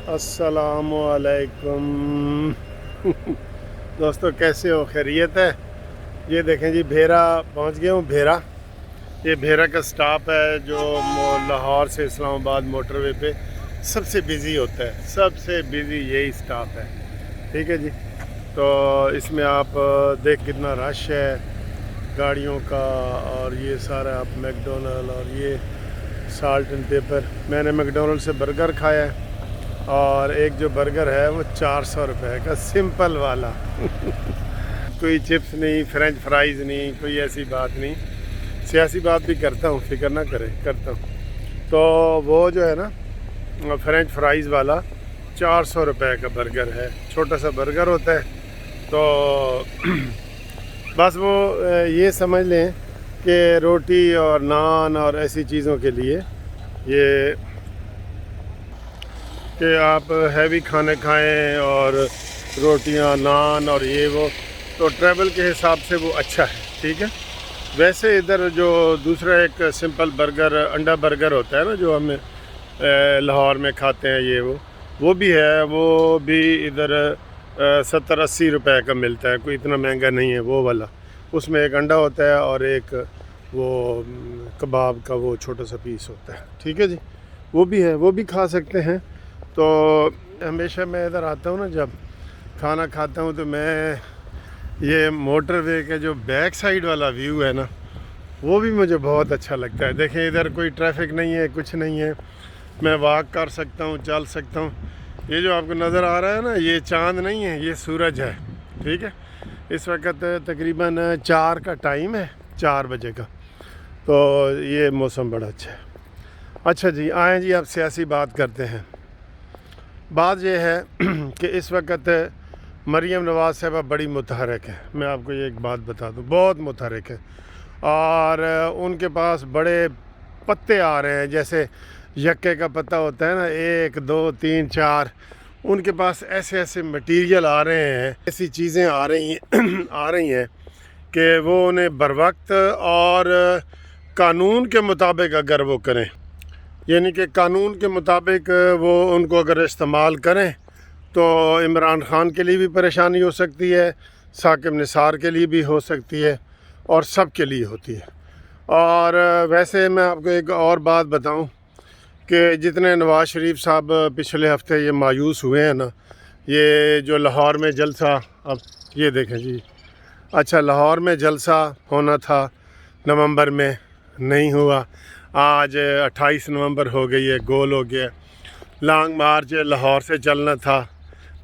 अस्सलाम वालेकुम। दोस्तों कैसे हो, खैरियत है? ये देखें जी, भेरा पहुंच गया हूँ। भेरा, ये भेरा का स्टॉप है जो लाहौर से इस्लामाबाद मोटरवे पे सबसे बिज़ी होता है। सबसे बिज़ी यही स्टॉप है, ठीक है जी। तो इसमें आप देख कितना रश है गाड़ियों का। और ये सारा आप मैकडोनल्ड और ये साल्ट एंड पेपर। मैंने मैकडोनल्ड से बर्गर खाया है और एक जो बर्गर है वो 400 रुपए का, सिंपल वाला। कोई चिप्स नहीं, फ्रेंच फ्राइज़ नहीं, कोई ऐसी बात नहीं। सियासी बात भी करता हूँ, फिक्र ना करें, करता हूँ। तो वो जो है ना फ्रेंच फ्राइज़ वाला 400 रुपए का बर्गर है। छोटा सा बर्गर होता है। तो बस वो ये समझ लें कि रोटी और नान और ऐसी चीज़ों के लिए ये कि आप हैवी खाने खाएं और रोटियां नान और ये वो, तो ट्रैवल के हिसाब से वो अच्छा है, ठीक है। वैसे इधर जो दूसरा एक सिंपल बर्गर, अंडा बर्गर होता है ना, जो हमें लाहौर में खाते हैं, ये वो भी है। वो भी इधर 70-80 रुपए का मिलता है, कोई इतना महंगा नहीं है वो वाला। उसमें एक अंडा होता है और एक वो कबाब का वो छोटा सा पीस होता है, ठीक है जी। वो भी है, वो भी खा सकते हैं। तो हमेशा मैं इधर आता हूँ ना, जब खाना खाता हूँ, तो मैं ये मोटरवे के जो बैक साइड वाला व्यू है ना, वो भी मुझे बहुत अच्छा लगता है। देखें, इधर कोई ट्रैफिक नहीं है, कुछ नहीं है, मैं वॉक कर सकता हूँ, चल सकता हूँ। ये जो आपको नज़र आ रहा है ना, ये चाँद नहीं है, ये सूरज है, ठीक है। इस वक्त तकरीबन 4 का टाइम है, 4 बजे का। तो ये मौसम बड़ा अच्छा है। अच्छा जी, आएँ जी, अब सियासी बात करते हैं। बात यह है कि इस वक्त मरीम नवाज़ साहबा बड़ी मुतहरक है। मैं आपको ये एक बात बता दूं, बहुत मुतहरक है। और उनके पास बड़े पत्ते आ रहे हैं, जैसे यक्के का पत्ता होता है ना, 1 2 3 4। उनके पास ऐसे ऐसे मटीरियल आ रहे हैं, ऐसी चीज़ें आ रही हैं आ रही हैं कि वो उन्हें बर वक्त और कानून के मुताबिक अगर वो करें, यानी कि कानून के मुताबिक वो उनको अगर इस्तेमाल करें, तो इमरान ख़ान के लिए भी परेशानी हो सकती है, साकिब निसार के लिए भी हो सकती है, और सब के लिए होती है। और वैसे मैं आपको एक और बात बताऊं कि जितने नवाज़ शरीफ साहब पिछले हफ्ते ये मायूस हुए हैं ना, ये जो लाहौर में जलसा, अब ये देखें जी, अच्छा, लाहौर में जलसा होना था नवंबर में, नहीं हुआ। आज 28 नवंबर हो गई है, गोल हो गया। लॉन्ग मार्च लाहौर से चलना था,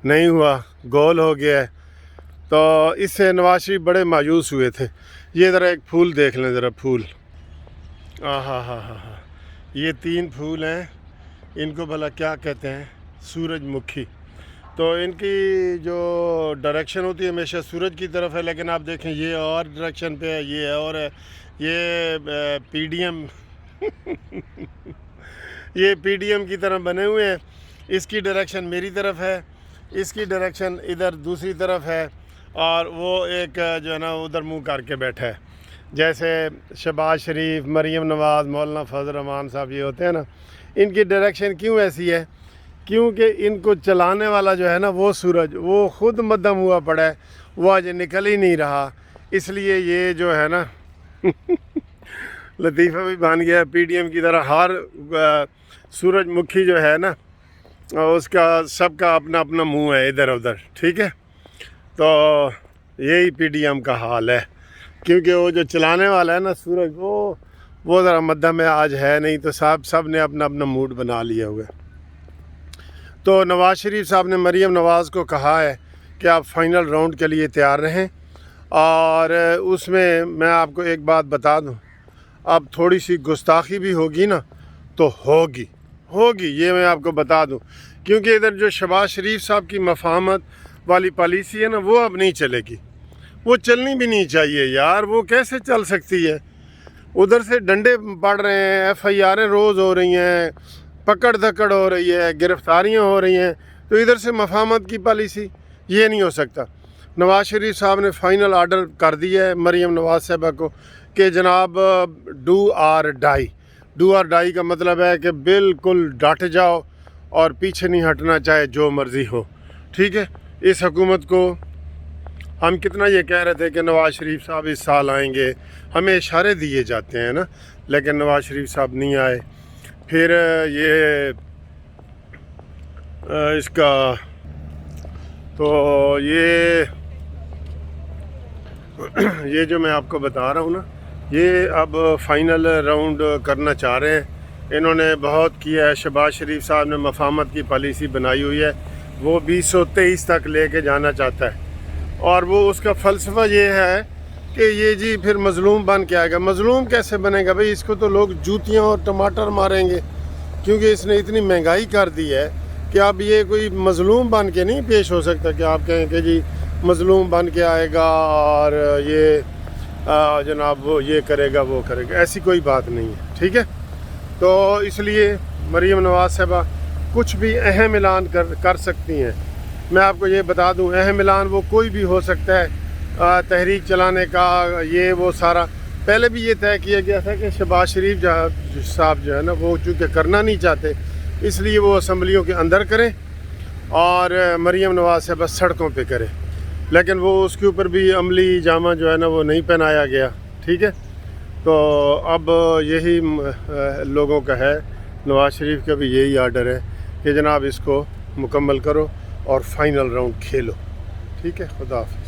नहीं हुआ, गोल हो गया है। तो इससे नवाज शरीफ बड़े मायूस हुए थे। ये ज़रा एक फूल देख लें, ज़रा फूल, हा, ये 3 फूल हैं। इनको भला क्या कहते हैं? सूरजमुखी। तो इनकी जो डायरेक्शन होती है हमेशा सूरज की तरफ है, लेकिन आप देखें ये और डायरेक्शन पे है, ये और है, ये पीडीएम ये पीडीएम की तरह बने हुए हैं। इसकी डायरेक्शन मेरी तरफ है, इसकी डायरेक्शन इधर दूसरी तरफ है, और वो एक जो है ना उधर मुंह करके बैठा है। जैसे शहबाज शरीफ, मरीम नवाज़, मौलाना फजल रहमान साहब ये होते हैं ना, इनकी डायरेक्शन क्यों ऐसी है? क्योंकि इनको चलाने वाला जो है ना, वो सूरज, वो ख़ुद मध्यम हुआ पड़ा है, वो आज निकल ही नहीं रहा। इसलिए ये जो है ना लतीफ़ा भी बन गया पीडीएम की तरह। हर सूरजमुखी जो है ना, उसका सबका अपना अपना मुंह है इधर उधर, ठीक है। तो यही पीडीएम का हाल है, क्योंकि वो जो चलाने वाला है ना सूरज, वो ज़रा मध्यम में आज है नहीं, तो सब ने अपना अपना मूड बना लिया हुआ है। तो नवाज़ शरीफ साहब ने मरीम नवाज़ को कहा है कि आप फाइनल राउंड के लिए तैयार रहें। और उसमें मैं आपको एक बात बता दूं, अब थोड़ी सी गुस्ताखी भी होगी ना, तो होगी, ये मैं आपको बता दूं। क्योंकि इधर जो शहबाज शरीफ साहब की मफाहमत वाली पॉलिसी है ना, वो अब नहीं चलेगी। वो चलनी भी नहीं चाहिए यार, वो कैसे चल सकती है? उधर से डंडे पड़ रहे हैं, FIR रोज़ हो रही हैं, पकड़ धकड़ हो रही है, गिरफ्तारियाँ हो रही हैं। तो इधर से मफाहमत की पॉलिसी, ये नहीं हो सकता। नवाज़ शरीफ साहब ने फ़ाइनल आर्डर कर दिया है मरीम नवाज़ साहबा को कि जनाब do or die. Do or die का मतलब है कि बिल्कुल डट जाओ اور پیچھے نہیں ہٹنا چاہے جو مرضی ہو. ٹھیک ہے. اس حکومت کو ہم کتنا یہ کہہ رہے تھے کہ نواز شریف صاحب اس سال آئیں گے, ہمیں اشارے دیے جاتے ہیں نا, لیکن نواز شریف صاحب نہیں آئے. پھر یہ اس کا تو یہ جو میں آپ کو بتا رہا ہوں نا, یہ اب فائنل راؤنڈ کرنا چاہ رہے ہیں. انہوں نے بہت کیا ہے. شہباز شریف صاحب نے مفاہمت کی پالیسی بنائی ہوئی ہے, وہ 2023 تک لے کے جانا چاہتا ہے. اور وہ اس کا فلسفہ یہ ہے کہ یہ جی پھر مظلوم بن کے آئے گا. مظلوم کیسے بنے گا بھائی؟ اس کو تو لوگ جوتیاں اور ٹماٹر ماریں گے, کیونکہ اس نے اتنی مہنگائی کر دی ہے کہ اب یہ کوئی مظلوم بن کے نہیں پیش ہو سکتا کہ آپ کہیں کہ جی مظلوم بن کے آئے گا اور یہ جناب وہ یہ کرے گا وہ کرے گا. ایسی کوئی بات نہیں ہے. ٹھیک ہے. تو اس لیے مریم نواز صاحبہ کچھ بھی اہم اعلان کر سکتی ہیں. میں آپ کو یہ بتا دوں, اہم اعلان وہ کوئی بھی ہو سکتا ہے. تحریک چلانے کا یہ وہ سارا پہلے بھی یہ طے کیا گیا تھا کہ شہباز شریف صاحب جو ہے نا, وہ چونکہ کرنا نہیں چاہتے, اس لیے وہ اسمبلیوں کے اندر کریں اور مریم نواز صاحبہ سڑکوں پہ کریں. لیکن وہ اس کے اوپر بھی عملی جامہ جو ہے نا وہ نہیں پہنایا گیا. ٹھیک ہے. تو اب یہی لوگوں کا ہے, نواز شریف کا بھی یہی آرڈر ہے کہ جناب اس کو مکمل کرو اور فائنل راؤنڈ کھیلو. ٹھیک ہے. خدا حافظ.